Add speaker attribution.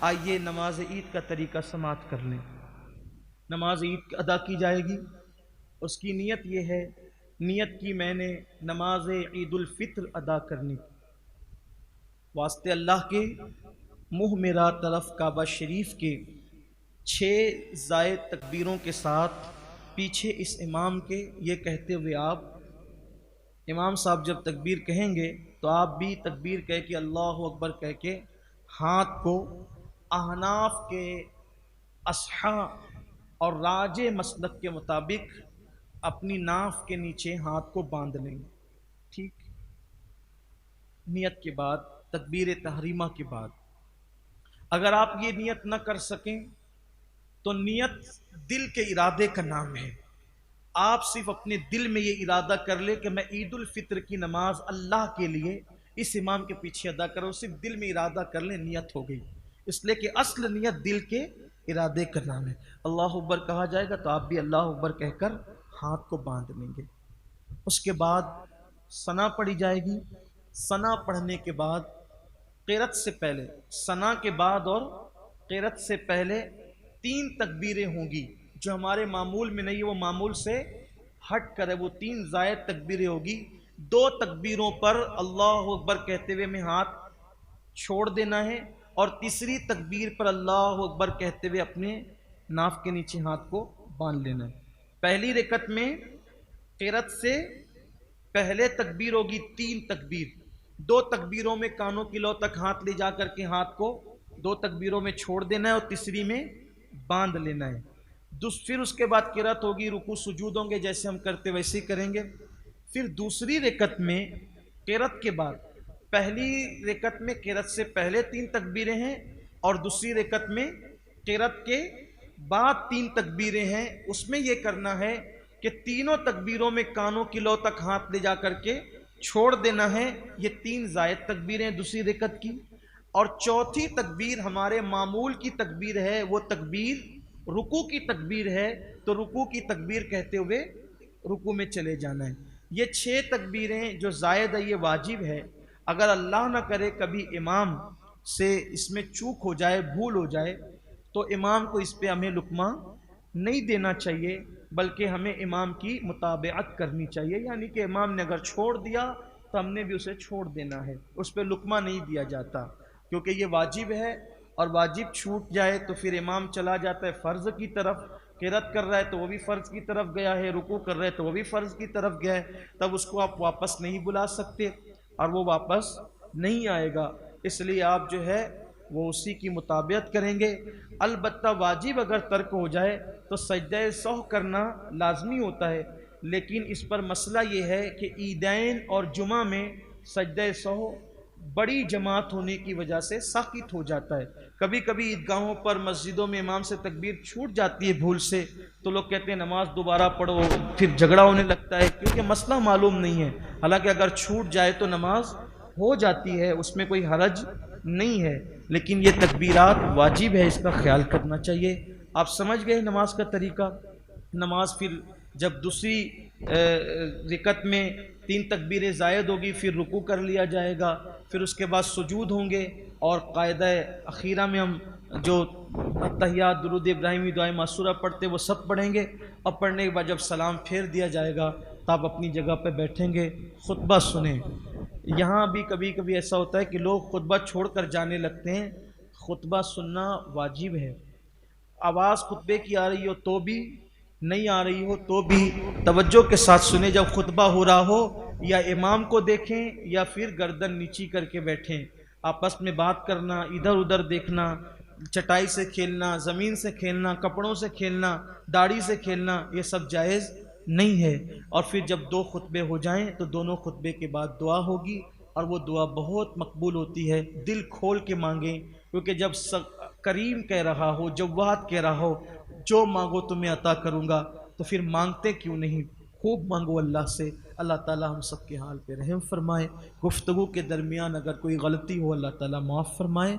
Speaker 1: آئیے نماز عید کا طریقہ سماعت کر لیں۔ نماز عید ادا کی جائے گی، اس کی نیت یہ ہے، نیت کی میں نے نماز عید الفطر ادا کرنی، واسطے اللہ کے، منہ میرا طرف کعبہ شریف کے 6 زائد تکبیروں کے ساتھ پیچھے اس امام کے یہ کہتے ہوئے آپ، امام صاحب جب تکبیر کہیں گے تو آپ بھی تکبیر کہہ کے اللہ اکبر کہہ کے ہاتھ کو احناف کے اصحاء اور راجح مسلک کے مطابق اپنی ناف کے نیچے ہاتھ کو باندھ لیں گے، ٹھیک؟ نیت کے بعد، تکبیر تحریمہ کے بعد اگر آپ یہ نیت نہ کر سکیں تو نیت دل کے ارادے کا نام ہے۔ آپ صرف اپنے دل میں یہ ارادہ کر لیں کہ میں عید الفطر کی نماز اللہ کے لیے اس امام کے پیچھے ادا کروں، صرف دل میں ارادہ کر لیں، نیت ہو گئی، اس لیے کہ اصل نیت دل کے ارادے کا نام ہے۔ اللہ اکبر کہا جائے گا تو آپ بھی اللہ اکبر کہہ کر ہاتھ کو باندھ لیں گے۔ اس کے بعد ثنا پڑھی جائے گی۔ ثنا پڑھنے کے بعد قرأت سے پہلے، ثنا کے بعد اور قرأت سے پہلے 3 تکبیریں ہوں گی، جو ہمارے معمول میں نہیں، وہ معمول سے ہٹ کر ہے، وہ 3 زائد تکبیریں ہوگی۔ 2 تکبیروں پر اللہ اکبر کہتے ہوئے میں ہاتھ چھوڑ دینا ہے، اور تیسری تکبیر پر اللہ اکبر کہتے ہوئے اپنے ناف کے نیچے ہاتھ کو باندھ لینا ہے۔ پہلی رکعت میں قرأت سے پہلے تکبیر ہوگی 3 تکبیر، 2 تکبیروں میں کانوں کی لو تک ہاتھ لے جا کر کے ہاتھ کو 2 تکبیروں میں چھوڑ دینا ہے اور تیسری میں باندھ لینا ہے۔ پھر اس کے بعد قرأت ہوگی، رکوع سجود ہوں گے، جیسے ہم کرتے ویسے ہی کریں گے۔ پھر دوسری رکعت میں قرأت کے بعد، پہلی رکعت میں قرأت سے پہلے 3 تکبیریں ہیں اور دوسری رکعت میں قرأت کے بعد 3 تکبیریں ہیں۔ اس میں یہ کرنا ہے کہ تینوں تکبیروں میں کانوں کی لو تک ہاتھ لے جا کر کے چھوڑ دینا ہے۔ یہ 3 زائد تکبیریں دوسری رکعت کی، اور چوتھی تکبیر ہمارے معمول کی تکبیر ہے، وہ تکبیر رکوع کی تکبیر ہے، تو رکوع کی تکبیر کہتے ہوئے رکوع میں چلے جانا ہے۔ یہ 6 تکبیریں جو زائد ہے یہ واجب ہے۔ اگر اللہ نہ کرے کبھی امام سے اس میں چوک ہو جائے، بھول ہو جائے، تو امام کو اس پہ ہمیں لقمہ نہیں دینا چاہیے، بلکہ ہمیں امام کی متابعت کرنی چاہیے، یعنی کہ امام نے اگر چھوڑ دیا تو ہم نے بھی اسے چھوڑ دینا ہے، اس پہ لقمہ نہیں دیا جاتا، کیونکہ یہ واجب ہے، اور واجب چھوٹ جائے تو پھر امام چلا جاتا ہے فرض کی طرف، قرأت کر رہا ہے تو وہ بھی فرض کی طرف گیا ہے، رکوع کر رہا ہے تو وہ بھی فرض کی طرف گیا ہے، تب اس کو آپ واپس نہیں بلا سکتے اور وہ واپس نہیں آئے گا، اس لیے آپ جو ہے وہ اسی کی مطابعت کریں گے۔ البتہ واجب اگر ترک ہو جائے تو سجدہ سہو کرنا لازمی ہوتا ہے، لیکن اس پر مسئلہ یہ ہے کہ عیدین اور جمعہ میں سجدہ سہو بڑی جماعت ہونے کی وجہ سے ساقط ہو جاتا ہے۔ کبھی کبھی عیدگاہوں پر، مسجدوں میں امام سے تکبیر چھوٹ جاتی ہے بھول سے، تو لوگ کہتے ہیں نماز دوبارہ پڑھو، پھر جھگڑا ہونے لگتا ہے، کیونکہ مسئلہ معلوم نہیں ہے۔ حالانکہ اگر چھوٹ جائے تو نماز ہو جاتی ہے، اس میں کوئی حرج نہیں ہے، لیکن یہ تکبیرات واجب ہے، اس کا خیال کرنا چاہیے۔ آپ سمجھ گئے نماز کا طریقہ؟ نماز پھر جب دوسری رکعت میں 3 تکبیریں زائد ہوگی، پھر رکوع کر لیا جائے گا، پھر اس کے بعد سجود ہوں گے، اور قاعدہ اخیرہ میں ہم جو تحیات، درود ابراہیمی، دعائے معصورہ پڑھتے وہ سب پڑھیں گے، اور پڑھنے کے بعد جب سلام پھیر دیا جائے گا تو آپ اپنی جگہ پہ بیٹھیں گے، خطبہ سنیں۔ یہاں بھی کبھی کبھی ایسا ہوتا ہے کہ لوگ خطبہ چھوڑ کر جانے لگتے ہیں، خطبہ سننا واجب ہے۔ آواز خطبے کی آ رہی ہو تو بھی، نہیں آ رہی ہو تو بھی توجہ کے ساتھ سنیں۔ جب خطبہ ہو رہا ہو یا امام کو دیکھیں یا پھر گردن نیچی کر کے بیٹھیں، آپس میں بات کرنا، ادھر ادھر دیکھنا، چٹائی سے کھیلنا، زمین سے کھیلنا، کپڑوں سے کھیلنا، داڑھی سے کھیلنا، یہ سب جائز نہیں ہے۔ اور پھر جب 2 خطبے ہو جائیں تو دونوں خطبے کے بعد دعا ہوگی، اور وہ دعا بہت مقبول ہوتی ہے، دل کھول کے مانگیں، کیونکہ جب کریم کہہ رہا ہو، جواد کہہ رہا ہو جو مانگو تمہیں عطا کروں گا، تو پھر مانگتے کیوں نہیں؟ خوب مانگو اللہ سے۔ اللہ تعالی ہم سب کے حال پہ رحم فرمائے۔ گفتگو کے درمیان اگر کوئی غلطی ہو اللہ تعالی معاف فرمائے۔